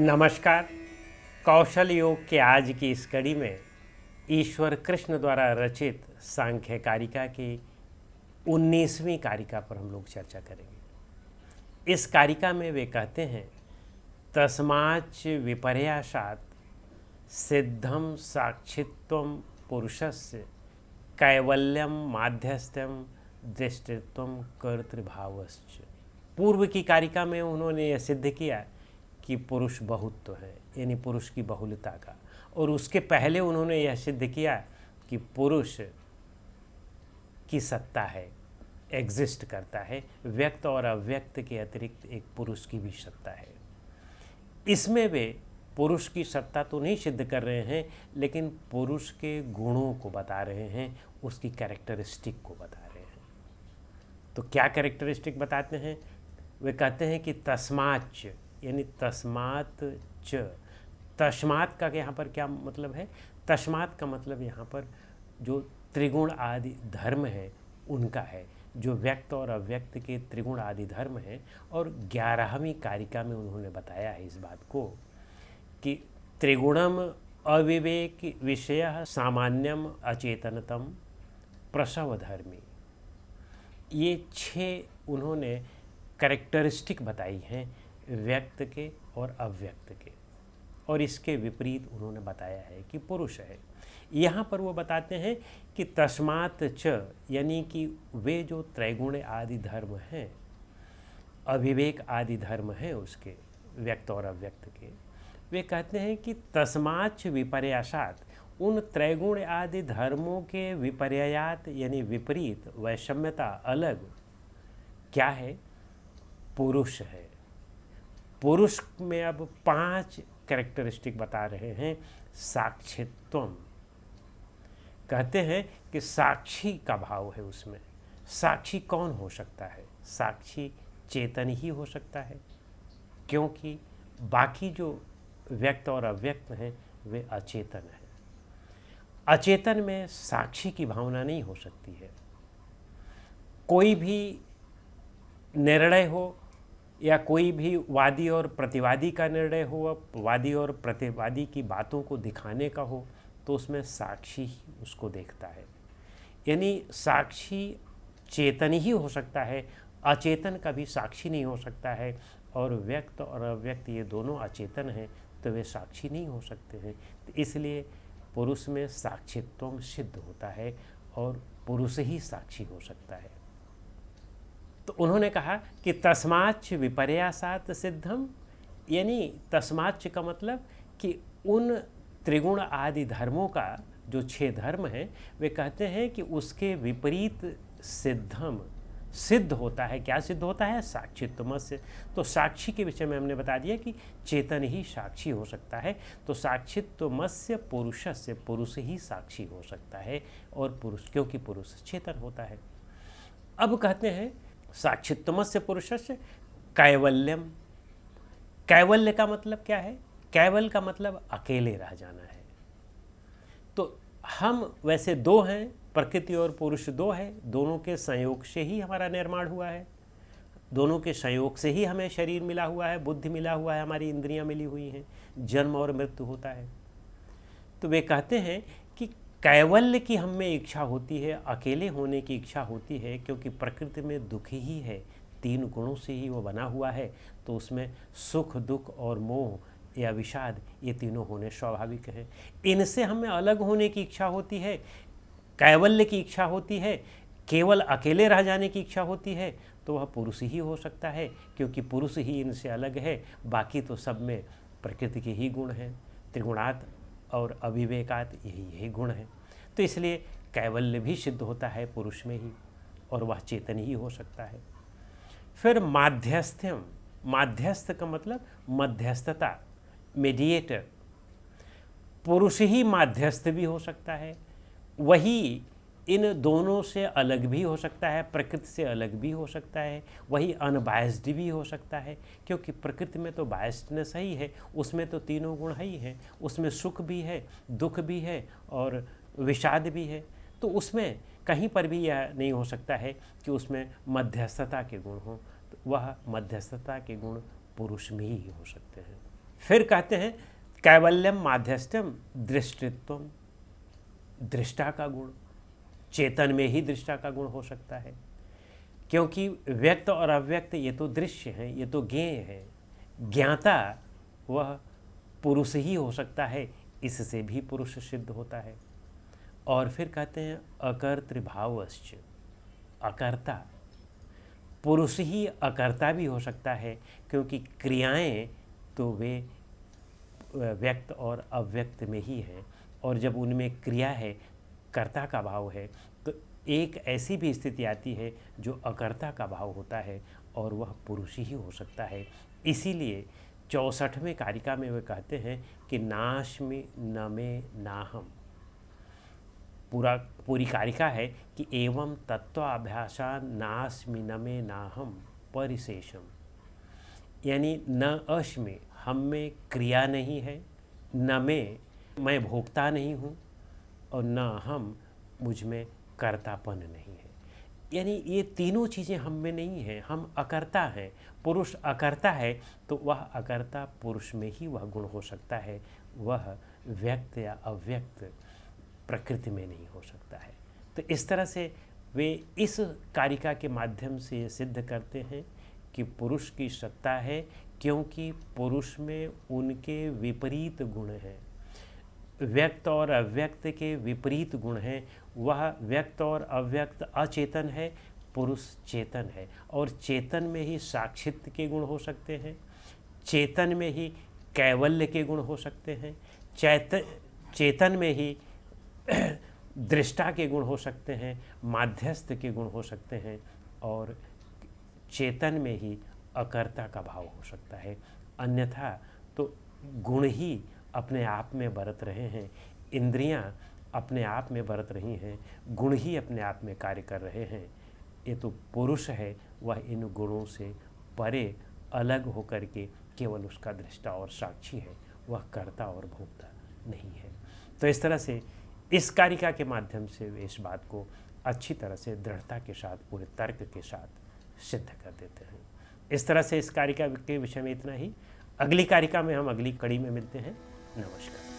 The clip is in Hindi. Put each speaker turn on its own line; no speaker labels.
नमस्कार। कौशल योग के आज की इस कड़ी में ईश्वर कृष्ण द्वारा रचित सांख्य कारिका की 19वीं कारिका पर हम लोग चर्चा करेंगे। इस कारिका में वे कहते हैं, तस्माच्च विपर्यासात् सिद्धम साक्षित्वम पुरुषस्य कैवल्यम माध्यस्थ्यम दृष्टित्वम कर्तृभावश्च। पूर्व की कारिका में उन्होंने यह सिद्ध किया कि पुरुष बहुत्व है, यानी पुरुष की बहुलता का, और उसके पहले उन्होंने यह सिद्ध किया कि पुरुष की सत्ता है, एग्जिस्ट करता है, व्यक्त और अव्यक्त के अतिरिक्त एक पुरुष की भी सत्ता है। इसमें वे पुरुष की सत्ता तो नहीं सिद्ध कर रहे हैं, लेकिन पुरुष के गुणों को बता रहे हैं, उसकी कैरेक्टरिस्टिक को बता रहे हैं। तो क्या कैरेक्टरिस्टिक बताते हैं? वे कहते हैं कि तस्माच्च, यानी तस्मात् च। तस्मात् का यहाँ पर क्या मतलब है? तस्मात् का मतलब यहाँ पर जो त्रिगुण आदि धर्म है उनका है, जो व्यक्त और अव्यक्त के त्रिगुण आदि धर्म है। और 11वीं कारिका में उन्होंने बताया है इस बात को कि त्रिगुणम अविवेक विषय सामान्यम अचेतनतम प्रसव धर्मी। ये 6 उन्होंने कैरेक्टरिस्टिक बताई हैं व्यक्त के और अव्यक्त के, और इसके विपरीत उन्होंने बताया है कि पुरुष है। यहाँ पर वो बताते हैं कि तस्मात् च, यानी कि वे जो त्रैगुण आदि धर्म हैं, अविवेक आदि धर्म हैं उसके, व्यक्त और अव्यक्त के, वे कहते हैं कि तस्माच्च विपर्यासात्, उन त्रैगुण आदि धर्मों के विपर्यायात यानी विपरीत, वैषम्यता, अलग क्या है? पुरुष है। पुरुष में अब 5 कैरेक्टरिस्टिक बता रहे हैं। साक्षित्वम, कहते हैं कि साक्षी का भाव है उसमें। साक्षी कौन हो सकता है? साक्षी चेतन ही हो सकता है, क्योंकि बाकी जो व्यक्त और अव्यक्त हैं वे अचेतन हैं। अचेतन में साक्षी की भावना नहीं हो सकती है। कोई भी निर्णय हो या कोई भी वादी और प्रतिवादी का निर्णय हो, वादी और प्रतिवादी की बातों को दिखाने का हो, तो उसमें साक्षी ही उसको देखता है। यानी साक्षी चेतन ही हो सकता है, अचेतन कभी साक्षी नहीं हो सकता है। और व्यक्त और अव्यक्त ये दोनों अचेतन हैं, तो वे साक्षी नहीं हो सकते हैं। तो इसलिए पुरुष में साक्षित्व सिद्ध होता है और पुरुष ही साक्षी हो सकता है। तो उन्होंने कहा कि तस्माच्च विपर्यासात् सिद्धम, यानी तस्माच्च का मतलब कि उन त्रिगुण आदि धर्मों का जो 6 धर्म हैं, वे कहते हैं कि उसके विपरीत सिद्धम सिद्ध होता है। क्या सिद्ध होता है? साक्षित्वमस्य। तो साक्षी के विषय में हमने बता दिया कि चेतन ही साक्षी हो सकता है। तो साक्षित्वमस्य पुरुषस्य, पुरुष ही साक्षी हो सकता है, और पुरुष, क्योंकि पुरुष चेतन होता है। अब कहते हैं साक्षित्वमस्य पुरुषस्य कैवल्यम। कैवल्य का मतलब क्या है? कैवल का मतलब अकेले रह जाना है। तो हम वैसे 2 हैं, प्रकृति और पुरुष 2 है, दोनों के संयोग से ही हमारा निर्माण हुआ है, दोनों के संयोग से ही हमें शरीर मिला हुआ है, बुद्धि मिला हुआ है, हमारी इंद्रियां मिली हुई हैं, जन्म और मृत्यु होता है। तो वे कहते हैं कि कैवल्य की हम में इच्छा होती है, अकेले होने की इच्छा होती है, क्योंकि प्रकृति में दुख ही है, 3 गुणों से ही वो बना हुआ है। तो उसमें सुख, दुख और मोह या विषाद, ये तीनों होने स्वाभाविक हैं। इनसे हमें अलग होने की इच्छा होती है, कैवल्य की इच्छा होती है, केवल अकेले रह जाने की इच्छा होती है, तो वह पुरुष ही हो सकता है, क्योंकि पुरुष ही इनसे अलग है। बाकी तो सब में प्रकृति के ही गुण हैं, त्रिगुणात और अविवेकात यही गुण हैं। तो इसलिए कैवल्य भी सिद्ध होता है पुरुष में ही, और वह चेतन ही हो सकता है। फिर माध्यस्थ्यम, माध्यस्थ का मतलब मध्यस्थता, मीडिएटर। पुरुष ही माध्यस्थ भी हो सकता है, वही इन दोनों से अलग भी हो सकता है, प्रकृति से अलग भी हो सकता है, वही अनबायस्ड भी हो सकता है, क्योंकि प्रकृति में तो बायस्डनेस ही है, उसमें तो तीनों गुण ही हैं, उसमें सुख भी है, दुख भी है और विषाद भी है। तो उसमें कहीं पर भी यह नहीं हो सकता है कि उसमें मध्यस्थता के गुण हों। तो वह मध्यस्थता के गुण पुरुष में ही हो सकते हैं। फिर कहते हैं कैवल्यम माध्यस्थम दृष्टित्वम, दृष्टा का गुण, चेतन में ही दृष्टा का गुण हो सकता है, क्योंकि व्यक्त और अव्यक्त ये तो दृश्य हैं, ये तो ज्ञेय है। ज्ञाता वह पुरुष ही हो सकता है, इससे भी पुरुष सिद्ध होता है। और फिर कहते हैं अकर्तृभावश्च, अकर्ता, पुरुष ही अकर्ता भी हो सकता है, क्योंकि क्रियाएं तो वे व्यक्त और अव्यक्त में ही हैं, और जब उनमें क्रिया है, कर्ता का भाव है, तो एक ऐसी भी स्थिति आती है जो अकर्ता का भाव होता है, और वह पुरुष ही हो सकता है। इसीलिए 64वें कारिका में वे कहते हैं कि नाश्मि न मे नाहम, पूरी कारिका है कि एवं तत्वाभ्यासा नास्मि न मे नाहम परिशेषम, यानी न अश्मि, हम में क्रिया नहीं है, न मैं भोक्ता नहीं हूँ, और न हम, मुझ में कर्तापन नहीं है। यानी ये तीनों चीज़ें हम में नहीं हैं, हम अकर्ता हैं। पुरुष अकर्ता है तो वह अकर्ता पुरुष में ही वह गुण हो सकता है, वह व्यक्त या अव्यक्त प्रकृति में नहीं हो सकता है। तो इस तरह से वे इस कारिका के माध्यम से ये सिद्ध करते हैं कि पुरुष की सत्ता है, क्योंकि पुरुष में उनके विपरीत गुण हैं, व्यक्त और अव्यक्त के विपरीत गुण हैं। वह व्यक्त और अव्यक्त अचेतन है, पुरुष चेतन है, और चेतन में ही साक्षित्व के गुण हो सकते हैं, चेतन में ही कैवल्य के गुण हो सकते हैं, चेतन में ही दृष्टा के गुण हो सकते हैं, माध्यस्थ के गुण हो सकते हैं, और चेतन में ही अकर्ता का भाव हो सकता है। अन्यथा तो गुण ही अपने आप में बरत रहे हैं, इंद्रियां अपने आप में बरत रही हैं, गुण ही अपने आप में कार्य कर रहे हैं। ये तो पुरुष है, वह इन गुणों से परे अलग होकर के केवल उसका दृष्टा और साक्षी है, वह कर्ता और भोक्ता नहीं है। तो इस तरह से इस कारिका के माध्यम से वे इस बात को अच्छी तरह से दृढ़ता के साथ, पूरे तर्क के साथ सिद्ध कर देते हैं। इस तरह से इस कारिका के विषय में इतना ही। अगली कारिका में हम अगली कड़ी में मिलते हैं। नमस्कार।